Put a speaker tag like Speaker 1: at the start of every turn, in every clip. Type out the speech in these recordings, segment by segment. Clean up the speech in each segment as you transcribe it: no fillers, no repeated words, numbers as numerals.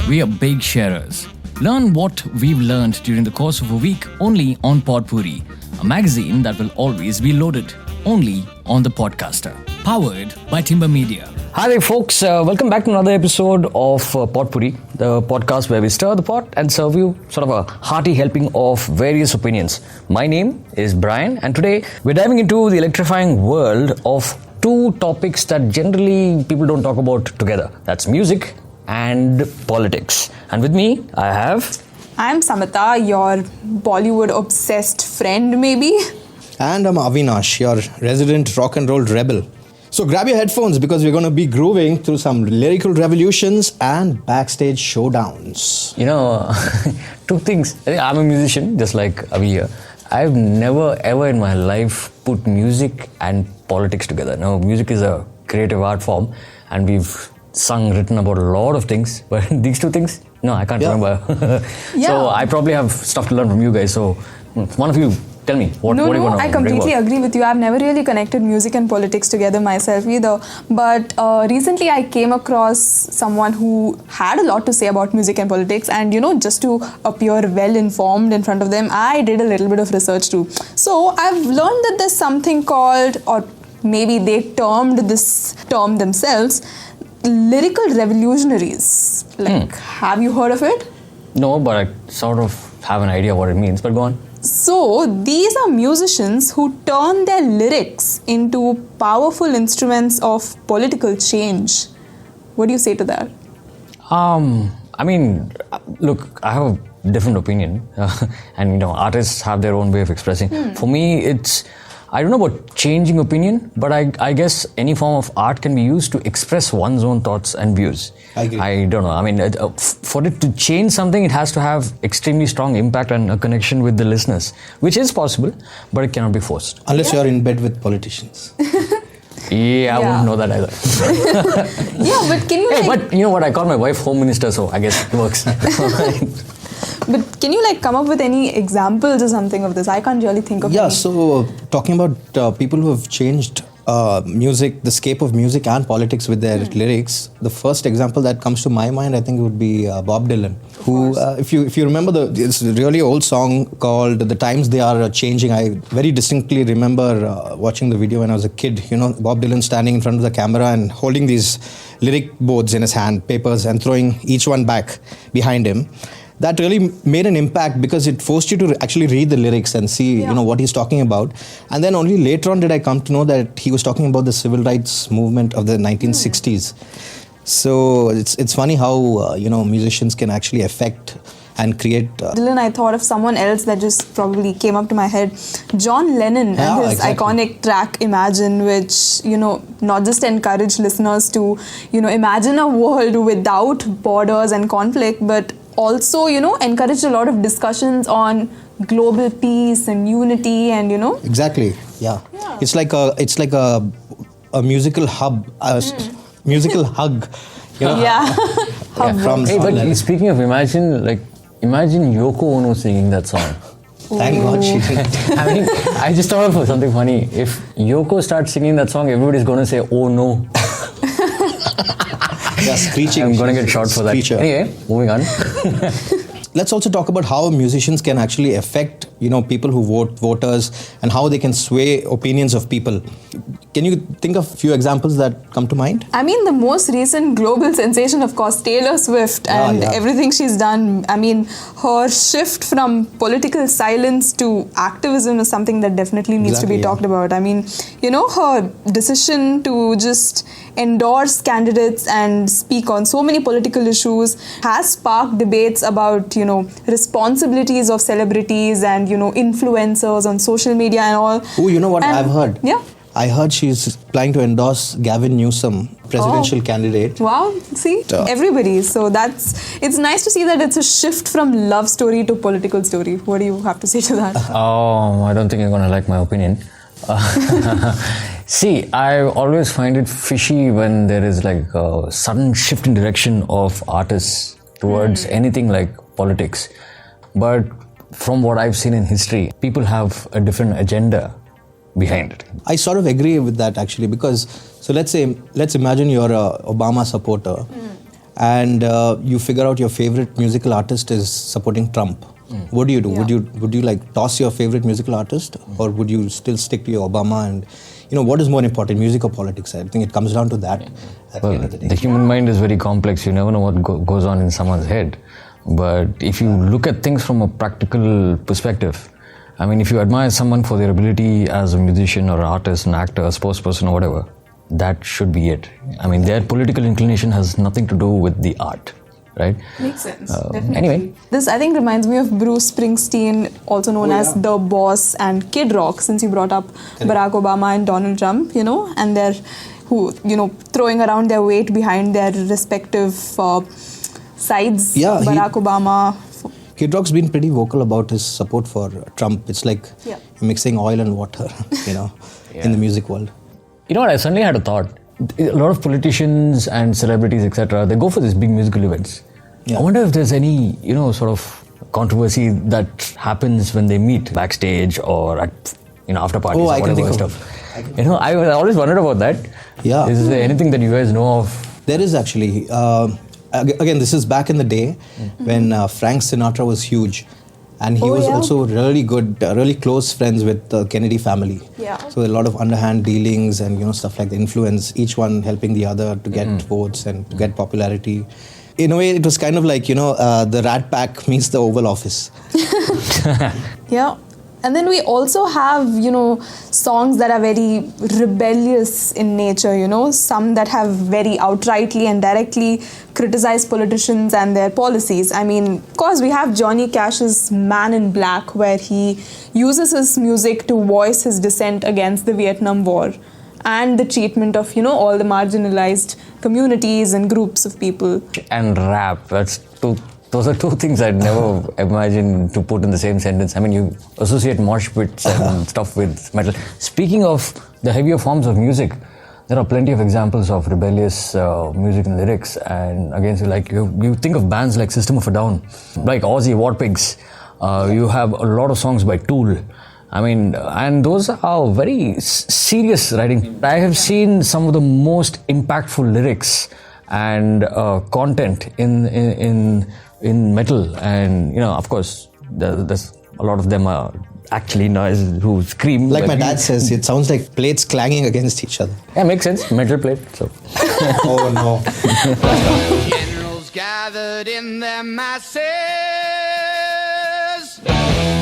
Speaker 1: We are big sharers. Learn what we've learned during the course of a week only on Pod Pourri, a magazine that will always be loaded only on the Podcaster. Powered by Timber Media.
Speaker 2: Hi there folks, welcome back to another episode of Pod Pourri, the podcast where we stir the pot and serve you sort of a hearty helping of various opinions. My name is Brian and today we're diving into the electrifying world of two topics that generally people don't talk about together. That's music and politics. And with me, I'm
Speaker 3: Samatha, your Bollywood-obsessed friend, maybe.
Speaker 4: And I'm Avinash, your resident rock and roll rebel. So grab your headphones because we're going to be grooving through some lyrical revolutions and backstage showdowns.
Speaker 2: You know, two things. I'm a musician, just like Avi here. I've never ever in my life put music and politics together. Now, music is a creative art form and we've written about a lot of things, but these two things, no, I can't remember. So I probably have stuff to learn from you guys. So one of you, tell me, what are you going to
Speaker 3: I completely agree with you. I've never really connected music and politics together myself either. But recently I came across someone who had a lot to say about music and politics, and just to appear well informed in front of them, I did a little bit of research too. So I've learned that there's something called, or maybe they termed this term themselves, lyrical revolutionaries. Have you heard of it?
Speaker 2: No, but I sort of have an idea what it means, but go on.
Speaker 3: So, these are musicians who turn their lyrics into powerful instruments of political change. What do you say to that?
Speaker 2: I mean, look, I have a different opinion, and artists have their own way of expressing. For me, I don't know about changing opinion, but I guess any form of art can be used to express one's own thoughts and views.
Speaker 4: I agree.
Speaker 2: I don't know. I mean, for it to change something, it has to have extremely strong impact and a connection with the listeners, which is possible, but it cannot be forced.
Speaker 4: Unless you're in bed with politicians.
Speaker 2: I wouldn't know that either.
Speaker 3: But can you
Speaker 2: but you know what? I call my wife Home Minister, so I guess it works.
Speaker 3: But can you come up with any examples or something of this? I can't really think of any.
Speaker 4: So talking about people who have changed music, the scape of music and politics with their lyrics, the first example that comes to my mind, I think it would be Bob Dylan, who, if you remember, it's a really old song called The Times They Are Changing. I very distinctly remember watching the video when I was a kid, Bob Dylan standing in front of the camera and holding these lyric boards in his hand, papers, and throwing each one back behind him. That really made an impact because it forced you to actually read the lyrics and see, what he's talking about. And then only later on did I come to know that he was talking about the civil rights movement of the 1960s. So it's funny how, musicians can actually affect and create...
Speaker 3: Dylan, I thought of someone else that just probably came up to my head. John Lennon and his iconic track Imagine, which, not just encouraged listeners to, imagine a world without borders and conflict, but also, encouraged a lot of discussions on global peace and unity and,
Speaker 4: Exactly, yeah. It's like a musical hub, musical hug. From
Speaker 2: but speaking of imagine Yoko Ono singing that song.
Speaker 4: Thank God she did.
Speaker 2: I mean, I just thought of something funny. If Yoko starts singing that song, everybody's going to say, oh no.
Speaker 4: Screeching.
Speaker 2: I'm going to get shot for that. Anyway, moving on.
Speaker 4: Let's also talk about how musicians can actually affect, people who vote, voters, and how they can sway opinions of people. Can you think of a few examples that come to mind?
Speaker 3: I mean, the most recent global sensation, of course, Taylor Swift and everything she's done. I mean, her shift from political silence to activism is something that definitely needs to be talked about. I mean, her decision to just endorse candidates and speak on so many political issues has sparked debates about, responsibilities of celebrities and, influencers on social media and all.
Speaker 4: Oh, you know what I've heard?
Speaker 3: Yeah.
Speaker 4: I heard she's planning to endorse Gavin Newsom, presidential candidate.
Speaker 3: Wow, see, everybody. So it's nice to see that it's a shift from love story to political story. What do you have to say to that?
Speaker 2: I don't think you're going to like my opinion. See, I always find it fishy when there is a sudden shift in direction of artists towards anything like politics. But from what I've seen in history, people have a different agenda behind it.
Speaker 4: I sort of agree with that actually, because so let's imagine you're a Obama supporter and you figure out your favorite musical artist is supporting Trump. What do you do?
Speaker 3: Yeah.
Speaker 4: Would you like toss your favorite musical artist, or would you still stick to your Obama? And what is more important, music or politics? I think it comes down to that at the end of the day.
Speaker 2: The human mind is very complex. You never know what goes on in someone's head. But if you look at things from a practical perspective, I mean, if you admire someone for their ability as a musician or an artist, an actor, a sportsperson or whatever, that should be it. I mean, their political inclination has nothing to do with the art, right?
Speaker 3: Makes sense. Definitely.
Speaker 2: Anyway.
Speaker 3: This, I think, reminds me of Bruce Springsteen, also known as The Boss, and Kid Rock, since you brought up Barack Obama and Donald Trump, and they're throwing around their weight behind their respective sides.
Speaker 4: Yeah,
Speaker 3: Barack Obama.
Speaker 4: Kid Rock's been pretty vocal about his support for Trump. It's like mixing oil and water, in the music world.
Speaker 2: You know what, I suddenly had a thought. A lot of politicians and celebrities, etc., they go for these big musical events. I wonder if there's any, sort of controversy that happens when they meet backstage or at, after parties or whatever stuff. I always wondered about that.
Speaker 4: Yeah.
Speaker 2: Is there anything that you guys know of?
Speaker 4: There is actually. Again, this is back in the day when Frank Sinatra was huge. And he was also really good, really close friends with the Kennedy family.
Speaker 3: Yeah.
Speaker 4: So a lot of underhand dealings and stuff like the influence, each one helping the other to get votes and to get popularity. In a way, it was kind of like, the Rat Pack meets the Oval Office.
Speaker 3: Yeah. And then we also have, songs that are very rebellious in nature, some that have very outrightly and directly criticized politicians and their policies. I mean, of course, we have Johnny Cash's Man in Black, where he uses his music to voice his dissent against the Vietnam War and the treatment of, all the marginalized communities and groups of people.
Speaker 2: And rap, those are two things I'd never imagined to put in the same sentence. I mean, you associate mosh pits and stuff with metal. Speaking of the heavier forms of music, there are plenty of examples of rebellious music and lyrics. And again, so like you think of bands like System of a Down, like Ozzy, War Pigs. You have a lot of songs by Tool. I mean, and those are very serious writing. I have seen some of the most impactful lyrics and content in metal, and of course there's a lot of them are actually noise who scream.
Speaker 4: Like my dad says, it sounds like plates clanging against each other.
Speaker 2: Yeah, makes sense. Metal plate. So.
Speaker 4: Oh no.
Speaker 5: Generals gathered in their masses,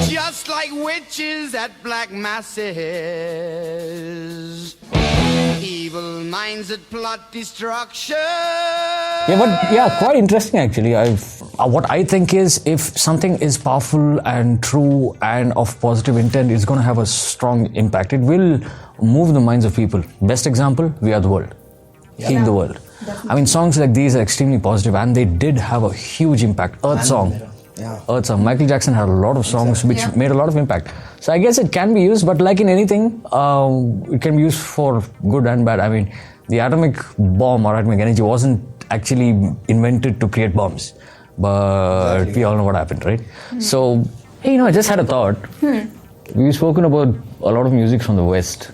Speaker 5: just like witches at black masses. Evil minds that plot destruction.
Speaker 2: Quite interesting actually. What I think is, if something is powerful and true and of positive intent, it's going to have a strong impact. It will move the minds of people. Best example, We Are the World. Heal the World. Definitely. I mean, songs like these are extremely positive, and they did have a huge impact. Earth Song. Michael Jackson had a lot of songs which made a lot of impact. So I guess it can be used, but like in anything, it can be used for good and bad. I mean, the atomic bomb or atomic energy wasn't actually invented to create bombs, but we all know what happened, right? So, I just had a thought. We've spoken about a lot of music from the West.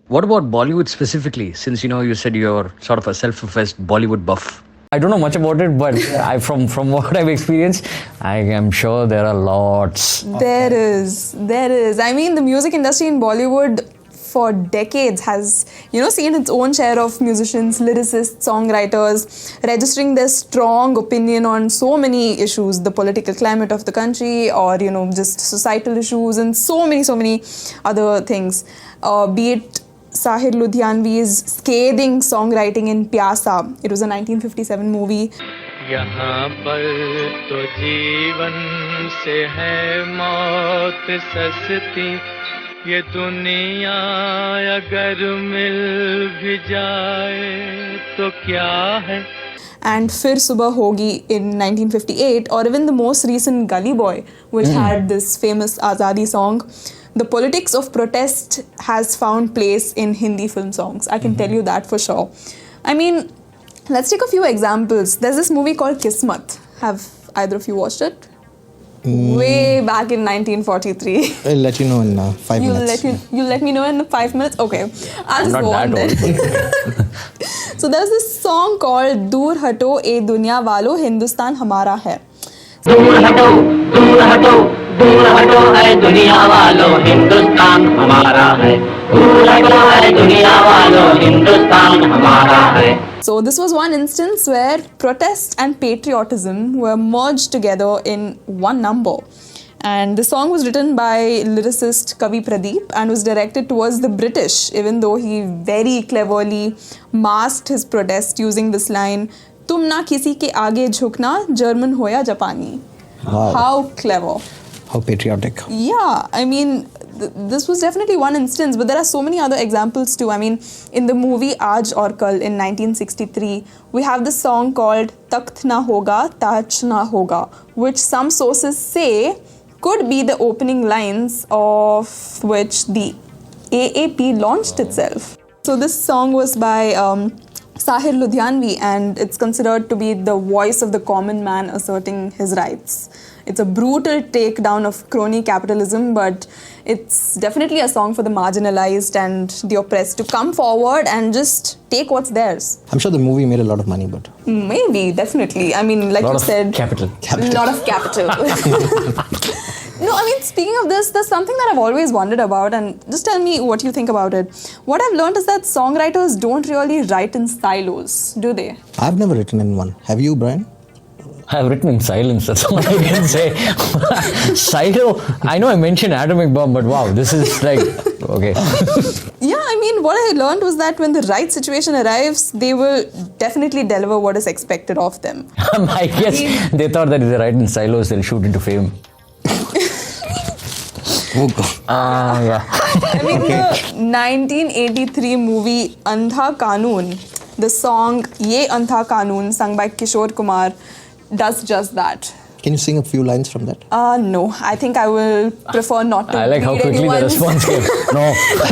Speaker 2: What about Bollywood specifically? Since you said you're sort of a self-professed Bollywood buff. I don't know much about it, but from what I've experienced, I am sure there are lots.
Speaker 3: There is. I mean, the music industry in Bollywood for decades has, seen its own share of musicians, lyricists, songwriters, registering their strong opinion on so many issues, the political climate of the country, or, just societal issues, and so many other things. Be it Sahir Ludhianvi's scathing songwriting in Pyasa. It was a 1957 movie.
Speaker 6: यहाँ पर तो जीवन से है मौत सस्ती ये दुनिया अगर मिल भी जाए तो क्या है.
Speaker 3: And Fir Subah Hogi in 1958, or even the most recent Gully Boy, which had this famous Azadi song. The politics of protest has found place in Hindi film songs. I can tell you that for sure. I mean, let's take a few examples. There's this movie called Kismat. Have either of you watched it? Way back in 1943.
Speaker 4: I'll let you know in 5 minutes.
Speaker 3: You'll let me know in 5 minutes? Okay. I'll just
Speaker 2: Not
Speaker 3: go
Speaker 2: that
Speaker 3: on then.
Speaker 2: old.
Speaker 3: So there's this song called Dur Hato E Dunya Walo Hindustan Hamara Hai.
Speaker 7: दूर हटो दूर हटो दूर हटो है दुनिया वालों हिंदुस्तान हमारा है दूर हटो है दुनिया वालों हिंदुस्तान हमारा है.
Speaker 3: So this was one instance where protest and patriotism were merged together in one number. And the song was written by lyricist Kavi Pradeep and was directed towards the British, even though he very cleverly masked his protest using this line, "Tum na kisi ke aage jhukna, German ho ya Japani."
Speaker 4: Wow.
Speaker 3: How clever.
Speaker 4: How patriotic.
Speaker 3: Yeah, I mean, this was definitely one instance, but there are so many other examples too. I mean, in the movie Aaj Aur Kal in 1963, we have this song called Takht Na Hoga, Taj Na Hoga, which some sources say could be the opening lines of which the AAP launched itself. So this song was by Sahir Ludhianvi, and it's considered to be the voice of the common man asserting his rights. It's a brutal takedown of crony capitalism, but it's definitely a song for the marginalized and the oppressed to come forward and just take what's theirs.
Speaker 4: I'm sure the movie made a lot of money, but
Speaker 3: Maybe, definitely. I mean, like you said,
Speaker 2: Capital.
Speaker 3: lot of capital. No, I mean, speaking of this, there's something that I've always wondered about, and just tell me what you think about it. What I've learned is that songwriters don't really write in silos, do they?
Speaker 4: I've never written in one. Have you, Brian?
Speaker 2: I've written in silence, that's all I can say. Silo, I know I mentioned atomic bomb, but wow, this is like, okay.
Speaker 3: Yeah, I mean, what I learned was that when the right situation arrives, they will definitely deliver what is expected of them.
Speaker 2: I guess they thought that if they write in silos, they'll shoot into fame.
Speaker 4: Oh, God.
Speaker 2: Yeah.
Speaker 3: I mean, the 1983 movie Andha Kanoon, the song Ye Andha Kanoon, sung by Kishore Kumar, does just that.
Speaker 4: Can you sing a few lines from that?
Speaker 3: No, I think I will prefer not to.
Speaker 2: I like how
Speaker 3: bleed
Speaker 2: quickly the
Speaker 3: anyone's-
Speaker 2: response came. No.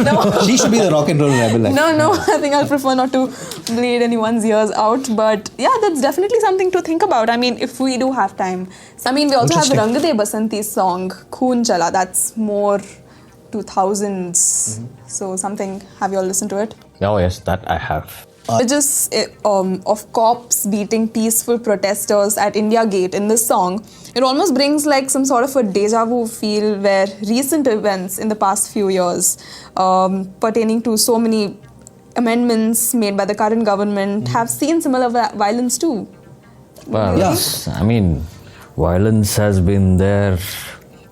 Speaker 3: No.
Speaker 4: She should be the rock and roll rebel. actually.
Speaker 3: No, I think I'll prefer not to bleed anyone's ears out. But yeah, that's definitely something to think about. I mean, if we do have time. So, I mean, we also have
Speaker 4: Interesting.
Speaker 3: Rang De Basanti's song, Khoon Chala. That's more 2000s. So, something, have you all listened to it?
Speaker 2: Oh, yes, that I have.
Speaker 3: Images of cops beating peaceful protesters at India Gate in this song, it almost brings like some sort of a deja vu feel where recent events in the past few years pertaining to so many amendments made by the current government have seen similar violence too.
Speaker 2: Well,
Speaker 4: Yeah.
Speaker 2: I mean, violence has been there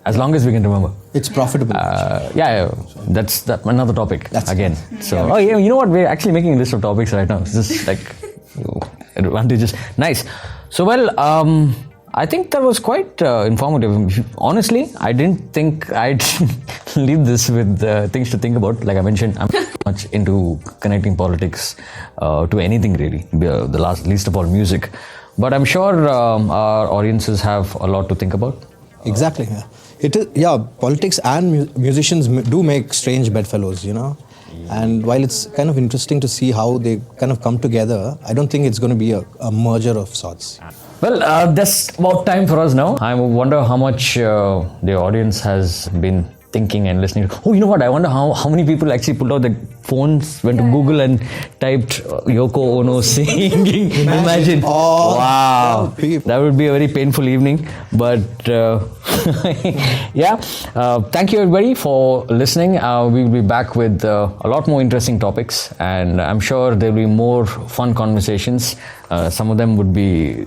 Speaker 2: as long as we can remember.
Speaker 4: It's profitable.
Speaker 2: That's another topic
Speaker 4: That's
Speaker 2: again. So, you know what? We're actually making a list of topics right now. It's just like advantages. Nice. So, well, I think that was quite informative. Honestly, I didn't think I'd leave this with things to think about. Like I mentioned, I'm much into connecting politics to anything really. Least of all music. But I'm sure our audiences have a lot to think about.
Speaker 4: Exactly. Yeah. It is. Yeah. Politics and musicians do make strange bedfellows, you know. And while it's kind of interesting to see how they kind of come together, I don't think it's going to be a merger of sorts.
Speaker 2: Well, that's about time for us now. I wonder how much the audience has been thinking and listening. Oh, you know what? I wonder how many people actually pulled out their phones, went to Google and typed Yoko Ono singing. Imagine.
Speaker 4: Oh,
Speaker 2: Wow.
Speaker 4: people.
Speaker 2: That would be a very painful evening. But yeah, thank you everybody for listening. We will be back with a lot more interesting topics, and I'm sure there will be more fun conversations. Some of them would be,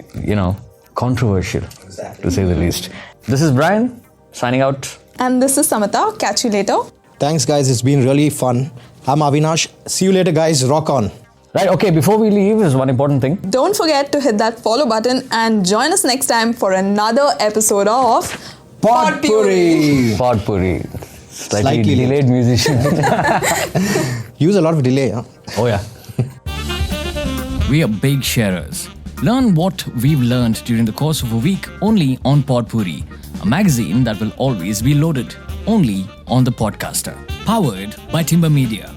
Speaker 2: controversial, to say the least. This is Brian, signing out.
Speaker 3: And this is Samatha. Catch you later.
Speaker 4: Thanks, guys. It's been really fun. I'm Avinash. See you later, guys. Rock on.
Speaker 2: Right, okay, before we leave, there's one important thing.
Speaker 3: Don't forget to hit that follow button and join us next time for another episode of
Speaker 4: Pod Pourri.
Speaker 2: Pod Pourri. Slightly
Speaker 4: Slightly
Speaker 2: delayed musician.
Speaker 4: Use a lot of delay, huh?
Speaker 2: Oh yeah.
Speaker 1: We are big sharers. Learn what we've learned during the course of a week only on Pod Pourri, a magazine that will always be loaded, only on the Podcaster. Powered by Timber Media.